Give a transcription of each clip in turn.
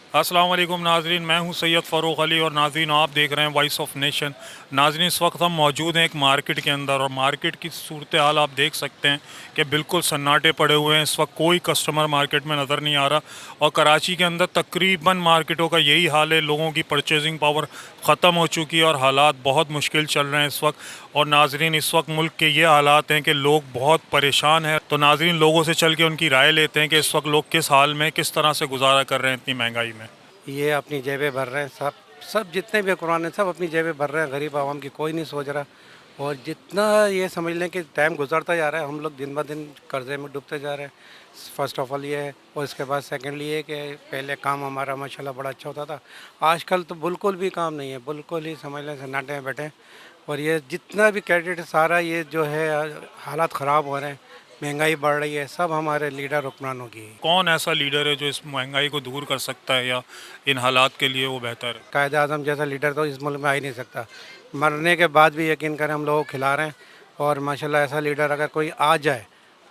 अस्सलाम वालेकुम नाजरीन, मैं हूं सैयद फ़ारूक अली और नाजरीन आप देख रहे हैं वॉइस ऑफ नेशन। नाजरीन इस वक्त हम मौजूद हैं एक मार्केट के अंदर और मार्केट की सूरत हाल आप देख सकते हैं कि बिल्कुल सन्नाटे पड़े हुए हैं। इस वक्त कोई कस्टमर मार्केट में नज़र नहीं आ रहा और कराची के अंदर तकरीबन मार्केटों का यही हाल है। लोगों की परचेजिंग पावर ख़त्म हो चुकी है और हालात बहुत मुश्किल चल रहे हैं इस वक्त। और नाजरीन इस वक्त मुल्क के ये हालात हैं कि लोग बहुत परेशान हैं। तो नाजरीन लोगों से चल के उनकी राय लेते हैं कि इस वक्त लोग किस हाल में किस तरह से गुजारा कर रहे हैं इतनी महंगाई में। ये अपनी जेबें भर रहे हैं सब। सब जितने भी हुक्मरान हैं सब अपनी जेबें भर रहे हैं, गरीब आवाम की कोई नहीं सोच रहा। और जितना ये समझ लें कि टाइम गुजरता जा रहा है, हम लोग दिन ब दिन कर्जे में डूबते जा रहे हैं। फर्स्ट ऑफ ऑल ये है, और इसके बाद सेकेंडली ये कि पहले काम हमारा माशाल्लाह बड़ा अच्छा होता था। आजकल तो बिल्कुल भी काम नहीं है, बिल्कुल ही समझ लें सन्नाटे में बैठे हैं। और ये जितना भी क्रेडिट सारा ये जो है हालात ख़राब हो रहे हैं, महंगाई बढ़ रही है, सब हमारे लीडर हुक्मरानों की है। कौन ऐसा लीडर है जो इस महंगाई को दूर कर सकता है या इन हालात के लिए वो बेहतर है? कायद आज़म जैसा लीडर तो इस मुल्क में आ ही नहीं सकता। मरने के बाद भी यकीन करें हम लोगों को खिला रहे हैं। और माशाल्लाह ऐसा लीडर अगर कोई आ जाए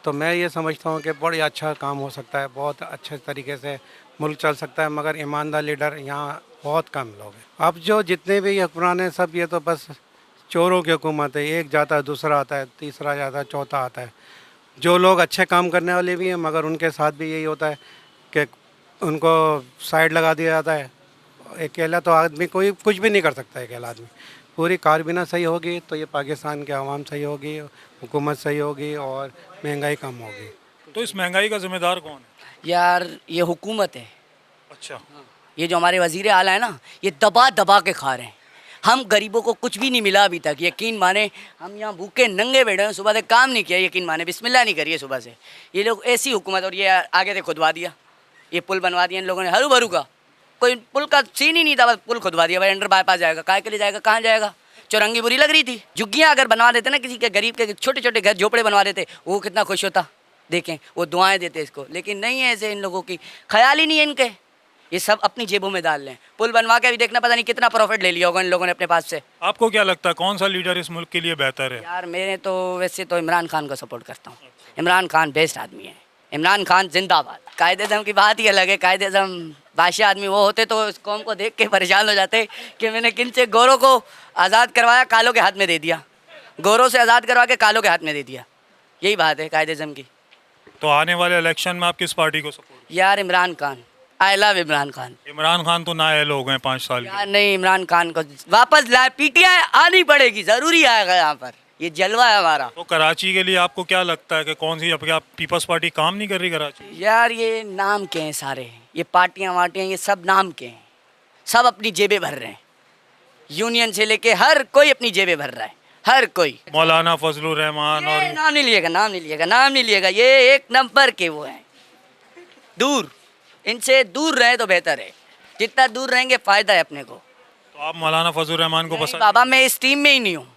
तो मैं ये समझता हूँ कि बड़ी अच्छा काम हो सकता है, बहुत अच्छे तरीके से मुल्क चल सकता है। मगर ईमानदार लीडर यहाँ बहुत कम लोग हैं। अब जो जितने भी हुक्मरान हैं सब ये तो बस चोरों की हुकूमत है। एक जाता है, दूसरा आता है, तीसरा जाता है, चौथा आता है। जो लोग अच्छे काम करने वाले भी हैं मगर उनके साथ भी यही होता है कि उनको साइड लगा दिया जाता है। अकेला तो आदमी कोई कुछ भी नहीं कर सकता है। अकेला आदमी पूरी कारबीना सही होगी तो ये पाकिस्तान के अवाम सही होगी, हुकूमत सही होगी और महंगाई कम होगी। तो इस महंगाई का जिम्मेदार कौन है? यार ये हुकूमत है। अच्छा। ये जो हमारे वजीर आला है ना, ये दबा दबा के खा रहे हैं। हम गरीबों को कुछ भी नहीं मिला अभी तक, यकीन माने। हम यहाँ भूखे नंगे बैठे हैं, सुबह से काम नहीं किया, यकीन माने, बिस्मिल्लाह नहीं करिए सुबह से। ये लोग ऐसी हुकूमत, और ये आगे से खुदवा दिया, ये पुल बनवा दिया इन लोगों ने हरू भरू का। कोई पुल का सीन ही नहीं था, बस पुल खुदवा दिया। भाई अंडर बाईपास जाएगा, काहे के लिए जाएगा, कहाँ जाएगा? चौरंगी बुरी लग रही थी। झुग्गियाँ अगर बनवा देते ना, किसी के गरीब के छोटे छोटे घर झोपड़े बनवा देते, वो कितना खुश होता। देखें वो दुआएं देते इसको, लेकिन नहीं है ऐसे। इन लोगों की ख्याल ही नहीं है इनके। ये सब अपनी जेबों में डाल लें। पुल बनवा के भी देखना, पता नहीं कितना प्रॉफिट ले लिया होगा इन लोगों ने अपने पास से। आपको क्या लगता है कौन सा लीडर इस मुल्क के लिए बेहतर है? यार मेरे तो वैसे तो इमरान खान को सपोर्ट करता हूँ। इमरान खान बेस्ट आदमी है। इमरान खान जिंदाबाद। कायदे अज़म की बात ही अलग है। कायदे अज़म बादशाह आदमी वो होते तो इस कौम को देख के परेशान हो जाते कि मैंने किन से गोरों को आज़ाद करवाया, कालों के हाथ में दे दिया। गोरों से आज़ाद करवा के कालों के हाथ में दे दिया। यही बात है कायदे अज़म की। तो आने वाले इलेक्शन में आप किस पार्टी को सपोर्ट? यार इमरान खान, आई लव इमरान खान। इमरान खान तो नाअहल हो गए 5 साल के। यार नहीं, इमरान खान को वापस लाए। पीटीआई आनी पड़ेगी, ज़रूरी आएगा यहाँ पर। ये जलवा है हमारा। तो कराची के लिए आपको क्या लगता है कि कौन सी, अब क्या पीपल्स पार्टी काम नहीं कर रही कराची? यार ये नाम के हैं सारे, ये पार्टियां वार्टियां, ये सब नाम के हैं। सब अपनी जेबें भर रहे हैं। यूनियन से लेके हर कोई अपनी जेबें भर रहा है, हर कोई। मौलाना फजलुर रहमान ये और नाम नहीं लिएगा, नाम नहीं लिएगा, नाम नहीं लिएगा। ये एक नंबर के वो हैं। दूर, इनसे दूर रहे तो बेहतर है। जितना दूर रहेंगे फ़ायदा है अपने को। तो आप मौलाना फजलुर रहमान को नहीं पसंद? बाबा, मैं इस टीम में ही नहीं हूँ,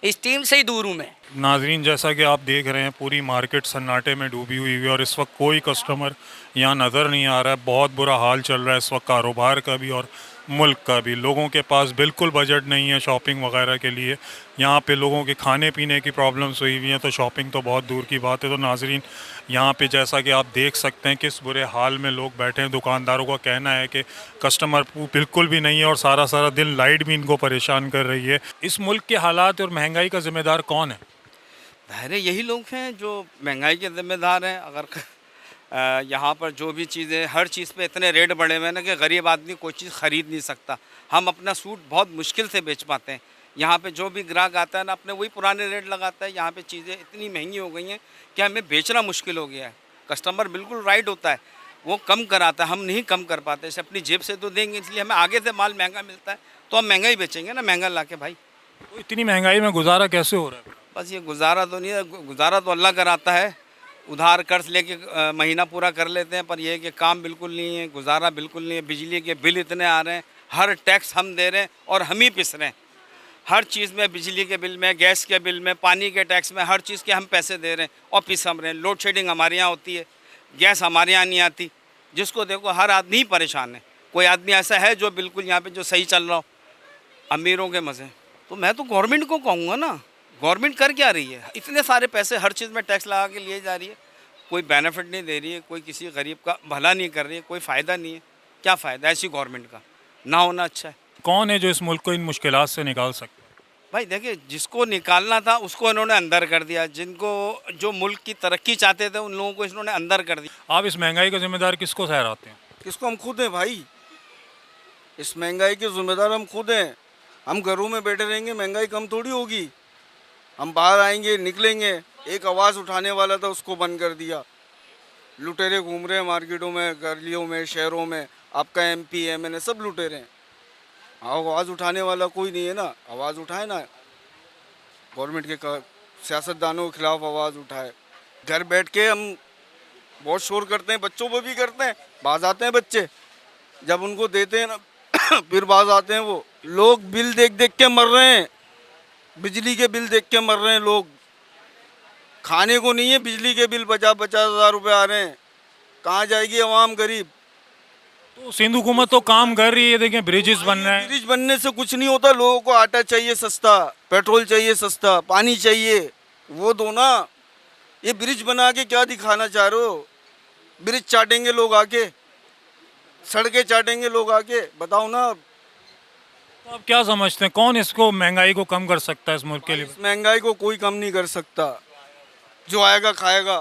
इस टीम से ही दूर हूँ मैं। नाजरीन जैसा कि आप देख रहे हैं पूरी मार्केट सन्नाटे में डूबी हुई है और इस वक्त कोई कस्टमर यहाँ नज़र नहीं आ रहा है। बहुत बुरा हाल चल रहा है इस वक्त कारोबार का भी और मुल्क का भी। लोगों के पास बिल्कुल बजट नहीं है शॉपिंग वगैरह के लिए। यहाँ पे लोगों के खाने पीने की प्रॉब्लम्स हुई हुई हैं तो शॉपिंग तो बहुत दूर की बात है। तो नाजरीन यहाँ पे जैसा कि आप देख सकते हैं किस बुरे हाल में लोग बैठे हैं। दुकानदारों का कहना है कि कस्टमर बिल्कुल भी नहीं है और सारा सारा दिन लाइट भी इनको परेशान कर रही है। इस मुल्क के हालात और महंगाई का ज़िम्मेदार कौन है? ज़ाहिर है यही लोग हैं जो महंगाई के ज़िम्मेदार हैं। अगर यहाँ पर जो भी चीज़ें, हर चीज़ पे इतने रेट बढ़े हुए हैं ना कि गरीब आदमी कोई चीज़ ख़रीद नहीं सकता। हम अपना सूट बहुत मुश्किल से बेच पाते हैं। यहाँ पे जो भी ग्राहक आता है ना, अपने वही पुराने रेट लगाता है। यहाँ पे चीज़ें इतनी महंगी हो गई हैं कि हमें बेचना मुश्किल हो गया है। कस्टमर बिल्कुल राइट होता है, वो कम कराता है, हम नहीं कम कर पाते। इसे अपनी जेब से तो देंगे, इसलिए हमें आगे से माल महंगा मिलता है तो हम महंगा ही बेचेंगे ना, महंगा ला के भाई। तो इतनी महंगाई में गुजारा कैसे हो रहा है? बस ये गुजारा तो नहीं है, गुजारा तो अल्लाह कराता है। उधार कर्ज लेके महीना पूरा कर लेते हैं, पर यह है कि काम बिल्कुल नहीं है, गुजारा बिल्कुल नहीं है। बिजली के बिल इतने आ रहे हैं, हर टैक्स हम दे रहे हैं और हम ही पिस रहे हैं। हर चीज़ में, बिजली के बिल में, गैस के बिल में, पानी के टैक्स में, हर चीज़ के हम पैसे दे रहे हैं और पिस हम रहे हैं। लोड शेडिंग हमारे यहाँ होती है, गैस हमारे यहाँ नहीं आती। जिसको देखो हर आदमी ही परेशान है। कोई आदमी ऐसा है जो बिल्कुल यहाँ पे जो सही चल रहा हो? अमीरों के मज़े। तो मैं तो गवर्नमेंट को कहूँगा ना, गवर्नमेंट कर क्या रही है? इतने सारे पैसे हर चीज़ में टैक्स लगा के लिए जा रही है, कोई बेनिफिट नहीं दे रही है, कोई किसी गरीब का भला नहीं कर रही है, कोई फ़ायदा नहीं है। क्या फ़ायदा ऐसी गवर्नमेंट का, ना होना अच्छा है। कौन है जो इस मुल्क को इन मुश्किलात से निकाल सकता है? भाई देखिए, जिसको निकालना था उसको इन्होंने अंदर कर दिया, जिनको जो मुल्क की तरक्की चाहते थे उन लोगों को इन्होंने अंदर कर दिया। आप इस महंगाई का जिम्मेदार किसको ठहराते हैं? किसको? हम खुद हैं भाई। इस महंगाई के जिम्मेदार हम खुद हैं। हम घरों में बैठे रहेंगे, महंगाई कम थोड़ी होगी। हम बाहर आएंगे, निकलेंगे, एक आवाज़ उठाने वाला था उसको बंद कर दिया। लुटेरे घूम रहे हैं मार्केटों में, गलियों में, शहरों में। आपका MP MNA सब लुटेरे हैं। आवाज़ उठाने वाला कोई नहीं है ना। आवाज़ उठाए ना, गवर्नमेंट के सियासतदानों के खिलाफ आवाज़ उठाए। घर बैठ के हम बहुत शोर करते हैं, बच्चों पर भी करते हैं। बाज आते हैं बच्चे, जब उनको देते हैं ना फिर बाज आते हैं वो। लोग बिल देख देख के मर रहे हैं, बिजली के बिल देख के मर रहे हैं लोग। खाने को नहीं है, बिजली के बिल 50-50 हज़ार रुपये आ रहे हैं। कहाँ जाएगी आवाम गरीब? तो सिंध हुकूमत तो काम कर रही है, देखें ब्रिजेस बन रहे हैं। ब्रिज बनने से कुछ नहीं होता। लोगों को आटा चाहिए सस्ता, पेट्रोल चाहिए सस्ता, पानी चाहिए, वो दो ना। ये ब्रिज बना के क्या दिखाना चाह रहे हो? ब्रिज चाटेंगे लोग आके, सड़कें चाटेंगे लोग आके, बताओ ना। तो आप क्या समझते हैं कौन इसको महंगाई को कम कर सकता है इस मुल्क के लिए? इस महंगाई को कोई कम नहीं कर सकता। जो आएगा खाएगा,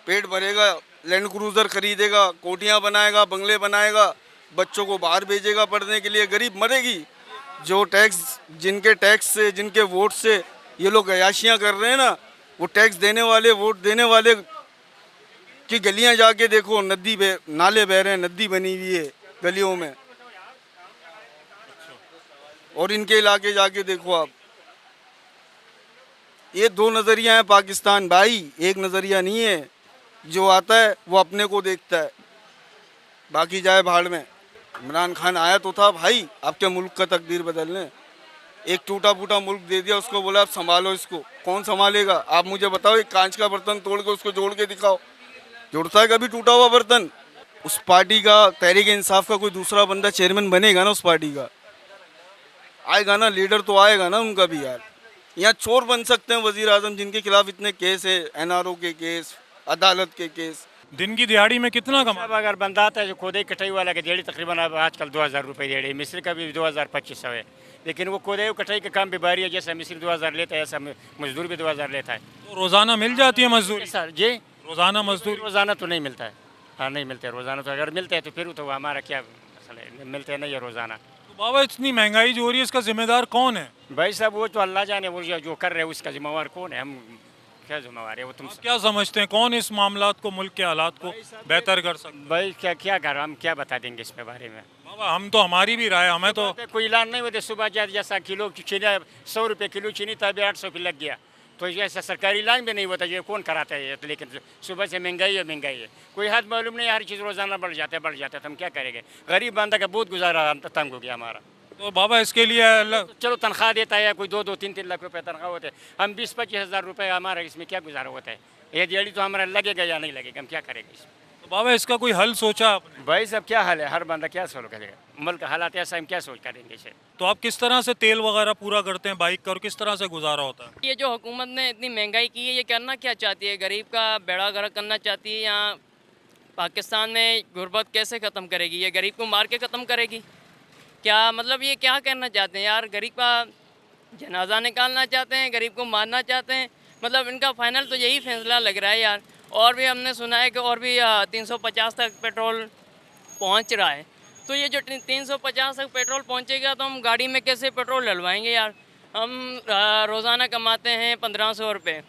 पेट भरेगा, लैंड क्रूजर खरीदेगा, कोठियाँ बनाएगा, बंगले बनाएगा, बच्चों को बाहर भेजेगा पढ़ने के लिए। गरीब मरेगी। जो टैक्स, जिनके टैक्स से, जिनके वोट से ये लोग अयाशियाँ कर रहे हैं ना, वो टैक्स देने वाले, वोट देने वाले की गलियाँ जाके देखो, नाले बह रहे हैं, नदी बनी हुई है गलियों में। और इनके इलाके जाके देखो आप। ये दो नज़रिया है पाकिस्तान भाई, एक नज़रिया नहीं है। जो आता है वो अपने को देखता है, बाकी जाए भाड़ में। इमरान खान आया तो था भाई आपके मुल्क का तकदीर बदलने। एक टूटा फूटा मुल्क दे दिया, उसको बोला आप संभालो इसको। कौन संभालेगा? आप मुझे बताओ, एक कांच का बर्तन तोड़ के उसको जोड़ के दिखाओ, जुड़ता है कभी टूटा हुआ बर्तन? उस पार्टी का, तहरीक इंसाफ का कोई दूसरा बंदा चेयरमैन बनेगा ना उस पार्टी का? आएगा ना, लीडर तो आएगा ना उनका भी यार। यहाँ चोर बन सकते हैं वजीर आजम, जिनके खिलाफ इतने केस है, NRO के केस, अदालत के केस। दिन की दिहाड़ी में कितना कमा? अब अगर बंदा आता है जो खोदे कटाई वाला के दिहाड़ी तकरीबन अब आजकल 2000 रुपये दिहाड़ी, मिस्त्री का भी 2200 है। लेकिन वो खोदे कटाई का काम भी भारी है, जैसा मिस्त्री 2000 लेता है ऐसा मजदूर भी 2000 लेता है। तो रोजाना मिल जाती है मजदूरी? सर जी, रोजाना मजदूरी? रोज़ाना तो नहीं मिलता है। हाँ नहीं मिलता है रोज़ाना। तो अगर मिलता है तो फिर तो हमारा क्या मसला है, मिलते नहीं है रोज़ाना। तो बाबा इतनी महंगाई जो हो रही है इसका जिम्मेदार कौन है? भाई साहब वो तो अल्लाह जाने, वो जो कर रहे हैं उसका जिम्मेवार कौन है? हम क्या जिम्मेवार है वो? तुम आप क्या समझते हैं कौन इस मामलात को, मुल्क के हालात को बेहतर कर सकता है? भाई क्या क्या कर, हम क्या बता देंगे इसके बारे में? बाबा हम तो, हमारी भी राय, हमें तो कोई ऐलान नहीं होते। सुबह जैसा किलो चीनी 100 रुपये किलो चीनी था, अभी 800 पे लग गया। तो ऐसा सरकारी ऐलान भी नहीं होता, ये कौन कराता है? तो लेकिन सुबह से महंगाई है, महंगाई है, कोई हद मालूम नहीं। हर चीज़ रोज़ाना बढ़ जाता है, तो हम क्या करेंगे? गरीब बंदा का बहुत गुजारा तंग हो गया हमारा। तो बाबा इसके लिए चलो तनख्वाह देता है कोई 2-3 लाख रुपए तनख्वाह होते हैं, हम 20-25 हज़ार रुपये हमारा इसमें क्या गुजारा होता है? ये दिहाड़ी तो हमारा लगेगा या नहीं लगेगा, हम क्या करेंगे इसमें? तो बाबा इसका कोई हल सोचा आपने? भाई साहब क्या हाल है, हर बंदा क्या सोच करेगा? मुल्क का हालात ऐसा, हम क्या सोच करेंगे इसे? तो आप किस तरह से तेल वगैरह पूरा करते हैं बाइक का, और किस तरह से गुजारा होता है? ये जो हुकूमत ने इतनी महंगाई की है, ये करना क्या चाहती है? गरीब का बेड़ा गर्क करना चाहती है? यहाँ पाकिस्तान में गुर्बत कैसे ख़त्म करेगी? ये गरीब को मार के ख़त्म करेगी क्या? मतलब ये क्या करना चाहते हैं यार? गरीब का जनाजा निकालना चाहते हैं, गरीब को मारना चाहते हैं। मतलब इनका फाइनल तो यही फैसला लग रहा है यार। और भी हमने सुना है कि और भी 350 तक पेट्रोल पहुंच रहा है। तो ये जो 350 तक पेट्रोल पहुंचेगा तो हम गाड़ी में कैसे पेट्रोल डलवाएंगे यार? हम रोज़ाना कमाते हैं 1500 रुपये,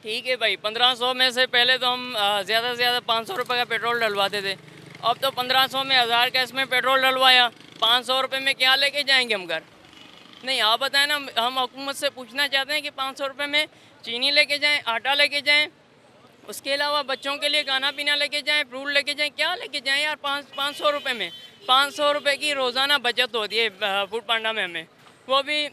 ठीक है भाई। 1500 में से पहले तो हम ज़्यादा से ज़्यादा 500 रुपये का पेट्रोल डलवाते थे। अब तो 1500 में 1000 का इसमें पेट्रोल डलवाया, 500 रुपये में क्या लेके जाएंगे हम घर? नहीं आप बताएं ना। हम हुकूमत से पूछना चाहते हैं कि 500 रुपये में चीनी लेके जाएं, आटा लेके जाएं, उसके अलावा बच्चों के लिए खाना पीना लेके जाएं, फ्रूट लेके जाएं, क्या लेके जाएं यार? 500 रुपये में 500 रुपये की रोज़ाना बचत होती है फूड पांडा में हमें। वो भी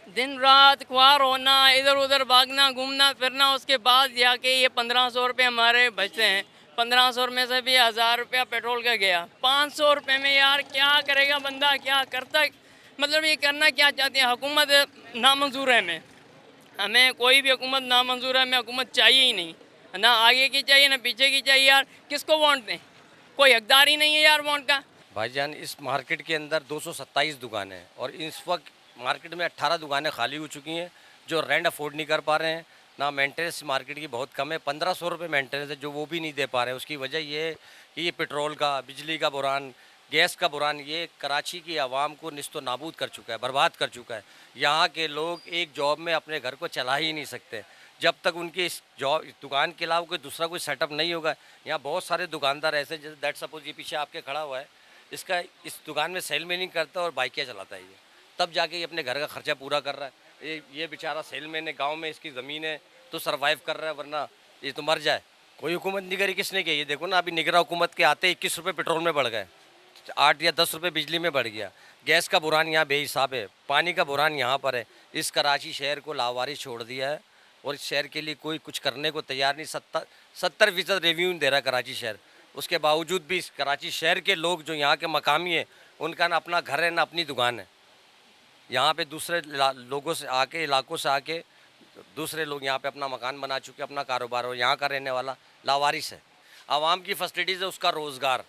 दिन रात ख्वार होना, इधर उधर भागना, घूमना फिरना, उसके बाद जाके ये 1500 रुपये हमारे बचते हैं। 1500 में से भी 1000 रुपया पेट्रोल का गया। 500 रुपये में यार क्या करेगा बंदा, क्या करता? मतलब ये करना क्या चाहती है हुकूमत? नामंजूर है हमें कोई भी हुकूमत नामंजूर है। हमें हुकूमत चाहिए ही नहीं, ना आगे की चाहिए ना पीछे की चाहिए यार। किसको वोट दें? कोई हकदार ही नहीं है यार वो उनका। भाईजान इस मार्केट के अंदर 227 दुकानें हैं और इस वक्त मार्केट में 18 दुकानें खाली हो चुकी हैं जो रेंट अफोर्ड नहीं कर पा रहे हैं। ना मेंटेनेंस मार्केट की बहुत कम है, 1500 रुपये मेंटेनेंस है जो वो भी नहीं दे पा रहे हैं। उसकी वजह ये है कि ये पेट्रोल का, बिजली का बुरान, गैस का बुरान ये कराची की आवाम को निस्तो नाबूद कर चुका है, बर्बाद कर चुका है। यहाँ के लोग एक जॉब में अपने घर को चला ही नहीं सकते जब तक उनके इस जॉब दुकान के अलावा कोई दूसरा कोई सेटअप नहीं होगा। यहाँ बहुत सारे दुकानदार ऐसे, जैसे दैट सपोज ये पीछे आपके खड़ा हुआ है, इसका इस दुकान में सेल मैनिंग करता है और बाइकियाँ चलाता है ये, तब जाके ये अपने घर का खर्चा पूरा कर रहा है। ये बेचारा सेल मैन है, गाँव में इसकी ज़मीन है तो सर्वाइव कर रहा है, वरना ये तो मर जाए। कोई हुकूमत नहीं करी, किसने की? ये देखो ना, अभी निगरा हुकूमत के आते 21 रुपये पेट्रोल में बढ़ गए, 8 या 10 रुपये बिजली में बढ़ गया। गैस का बुरान यहाँ बेहिसाब है, पानी का बुरान यहाँ पर है। इस कराची शहर को लावारिस छोड़ दिया है और इस शहर के लिए कोई कुछ करने को तैयार नहीं। 70% रेवेन्यू दे रहा है कराची शहर, उसके बावजूद भी इस कराची शहर के लोग जो यहाँ के मकामी हैं उनका ना अपना घर है ना अपनी दुकान है। यहाँ पे दूसरे लोगों से आके, इलाकों से आके दूसरे लोग यहाँ पे अपना मकान बना चुके, अपना कारोबार हो। यहाँ का रहने वाला लावारिस है। आवाम की फैसिलिटीज़ है, उसका रोज़गार,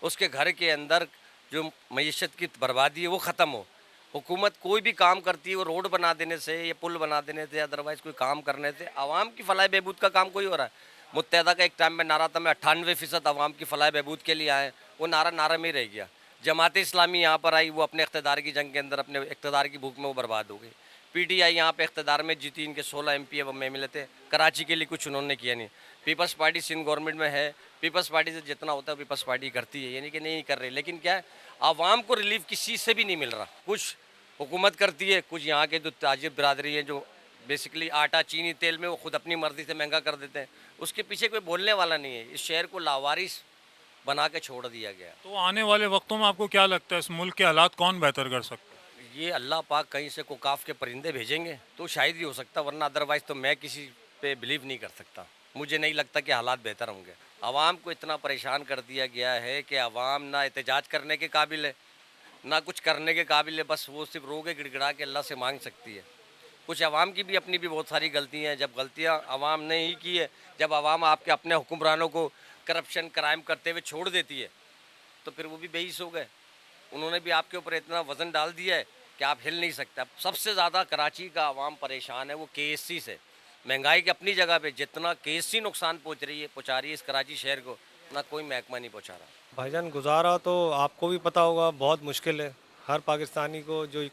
उसके घर के अंदर जो मईशत की बर्बादी है वो ख़त्म हो। हुकूमत कोई भी काम करती है वो रोड बना देने से या पुल बना देने से, अदरवाइज़ कोई काम करने से आवाम की फलाह बहबूद का काम कोई हो रहा है। मुत्तहदा का एक टाइम में नारा था, मैं 98% आवाम की फलाह बहबूद के लिए आए, वो नारा में ही रह गया। जमात इस्लामी यहाँ पर आई, वो अपने इक़्तिदार की जंग के अंदर अपने इक़्तिदार की भूख में वो बर्बाद हो गई। PTI यहाँ पे इक़्तिदार में जीती, इनके 16 MP अब में मिले थे, कराची के लिए कुछ उन्होंने किया नहीं। पीपल्स पार्टी सिंध गवर्नमेंट में है, पीपल्स पार्टी से जितना होता है पीपल्स पार्टी करती है, यानी कि नहीं कर रही। लेकिन क्या है, आवाम को रिलीफ किसी से भी नहीं मिल रहा। कुछ हुकूमत करती है, कुछ यहाँ के जो ताजिर बिरादरी है जो बेसिकली आटा, चीनी, तेल में वो खुद अपनी मर्जी से महंगा कर देते हैं, उसके पीछे कोई बोलने वाला नहीं है। इस शहर को लावारिस बना के छोड़ दिया गया। तो आने वाले वक्तों में आपको क्या लगता है इस मुल्क के हालात कौन बेहतर कर सकता है? ये अल्लाह पाक कहीं से कोकाफ के परिंदे भेजेंगे तो शायद ही हो सकता, वरना अदरवाइज़ तो मैं किसी पे बिलीव नहीं कर सकता। मुझे नहीं लगता कि हालात बेहतर होंगे। आवाम को इतना परेशान कर दिया गया है कि आवाम ना एहतजाज करने के काबिल है ना कुछ करने के काबिल है, बस वो सिर्फ रोगे गिड़गिड़ा के अल्लाह से मांग सकती है। कुछ आवाम की भी अपनी भी बहुत सारी गलतियाँ हैं। जब गलतियाँ आवाम ने ही की है, जब आवाम आपके अपने हुक्मरानों को करप्शन, क्राइम करते हुए छोड़ देती है तो फिर वो भी बेहिस हो गए। उन्होंने भी आपके ऊपर इतना वज़न डाल दिया है कि आप हिल नहीं सकते। सबसे ज़्यादा कराची का आवाम परेशान है वो KSC से। महंगाई की अपनी जगह पे जितना KSC नुकसान पहुँचा रही है इस कराची शहर को, ना कोई महकमा नहीं पहुँचा रहा। भाईजान गुजारा तो आपको भी पता होगा बहुत मुश्किल है। हर पाकिस्तानी को जो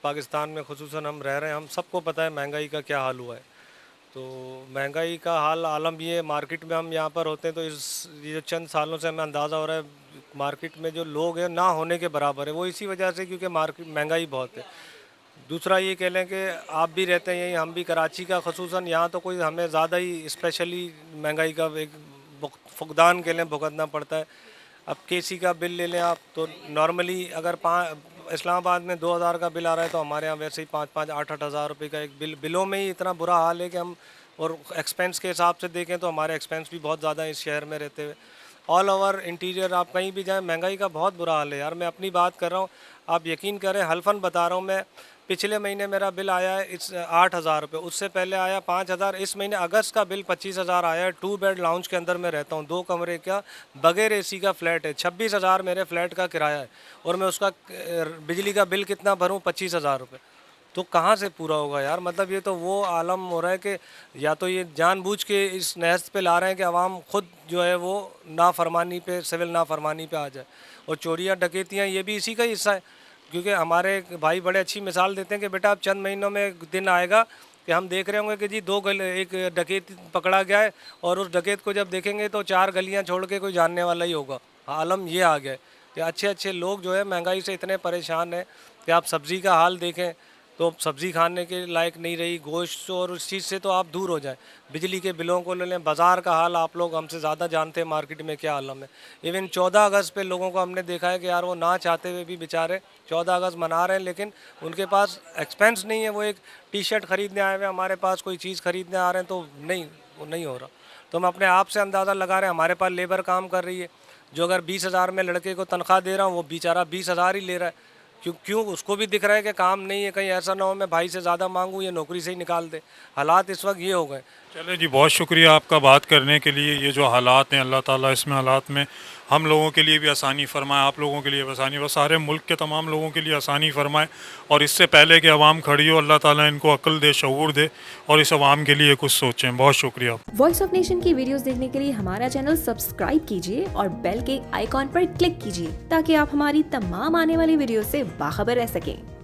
पाकिस्तान में खुसूसन हम रह रहे हैं, हम सबको पता है महंगाई का क्या हाल हुआ है। तो महंगाई का हाल आलम ये मार्केट में हम यहाँ पर होते हैं तो ये जो चंद सालों से हमें अंदाज़ा हो रहा है मार्केट में जो लोग हैं ना होने के बराबर है। वो इसी वजह से क्योंकि मार्केट महंगाई बहुत है। दूसरा ये कह लें कि आप भी रहते हैं यहीं, हम भी कराची का खुसूसन, यहाँ तो कोई हमें ज़्यादा ही स्पेशली महंगाई का एक फुकदान के लिए भुगतना पड़ता है। अब KC का बिल ले लें आप तो नॉर्मली अगर इस्लामाबाद में 2000 का बिल आ रहा है तो हमारे यहाँ वैसे ही 5-5, 8-8 हज़ार रुपये का एक बिलों में ही इतना बुरा हाल है कि हम, और एक्सपेंस के हिसाब से देखें तो हमारे एक्सपेंस भी बहुत ज़्यादा है इस शहर में रहते हुए। ऑल ओवर इंटीरियर आप कहीं भी जाएं महंगाई का बहुत बुरा हाल है यार। मैं अपनी बात कर रहा हूँ, आप यकीन करें, हल्फन बता रहा हूँ मैं, पिछले महीने मेरा बिल आया है 8,000 रुपये, उससे पहले आया 5,000, इस महीने अगस्त का बिल 25,000 आया है। 2 बेड लाउंज के अंदर मैं रहता हूँ, 2 कमरे का बगैर AC का फ्लैट है। 26,000 मेरे फ्लैट का किराया है और मैं उसका बिजली का बिल कितना भरूँ? 25,000 रुपये। तो कहाँ से पूरा होगा यार? मतलब ये तो वो आलम हो रहा है कि या तो ये जानबूझ के इस नहज पे ला रहे हैं कि आवाम खुद जो है वो नाफरमानी पे, सिविल नाफरमानी पे आ जाए। और चोरियाँ डकैतियाँ ये भी इसी का ही हिस्सा है, क्योंकि हमारे भाई बड़े अच्छी मिसाल देते हैं कि बेटा अब चंद महीनों में एक दिन आएगा कि हम देख रहे होंगे कि जी एक डकैत पकड़ा गया है और उस डकैत को जब देखेंगे तो 4 गलियां छोड़ के कोई जानने वाला ही होगा। आलम ये आ गया कि अच्छे अच्छे लोग जो है महंगाई से इतने परेशान हैं कि आप सब्ज़ी का हाल देखें तो सब्ज़ी खाने के लायक नहीं रही, गोश्त, और उस चीज़ से तो आप दूर हो जाएं। बिजली के बिलों को ले लें, बाज़ार का हाल आप लोग हमसे ज़्यादा जानते हैं मार्केट में क्या आलम है। इवन 14 अगस्त पे लोगों को हमने देखा है कि यार वो ना चाहते हुए भी बेचारे 14 अगस्त मना रहे हैं, लेकिन उनके पास एक्सपेंस नहीं है। वो एक T-शर्ट ख़रीदने आए हुए, हमारे पास कोई चीज़ ख़रीदने आ रहे हैं तो वो नहीं हो रहा। तो हम अपने आप से अंदाज़ा लगा रहे हैं, हमारे पास लेबर काम कर रही है जो अगर 20,000 में लड़के को तनख्वाह दे रहा हूँ वो बेचारा 20,000 ही ले रहा है। क्यों उसको भी दिख रहा है कि काम नहीं है, कहीं ऐसा ना हो मैं भाई से ज़्यादा मांगूँ या नौकरी से ही निकाल दे। हालात इस वक्त ये हो गए। चले जी, बहुत शुक्रिया आपका बात करने के लिए। ये जो हालात हैं, अल्लाह ताला इसमें हालात में हम लोगों के लिए भी आसानी फरमाए, आप लोगों के लिए भी आसानी, बस सारे मुल्क के तमाम लोगों के लिए आसानी फरमाए। और इससे पहले कि अवाम खड़ी हो, अल्लाह ताला इनको अक्ल दे, शऊर दे और इस अवाम के लिए कुछ सोचें। बहुत शुक्रिया। वॉइस ऑफ नेशन की वीडियोस देखने के लिए हमारा चैनल सब्सक्राइब कीजिए और बेल के आइकॉन पर क्लिक कीजिए ताकि आप हमारी तमाम आने वाली वीडियो से बाखबर रह सकें।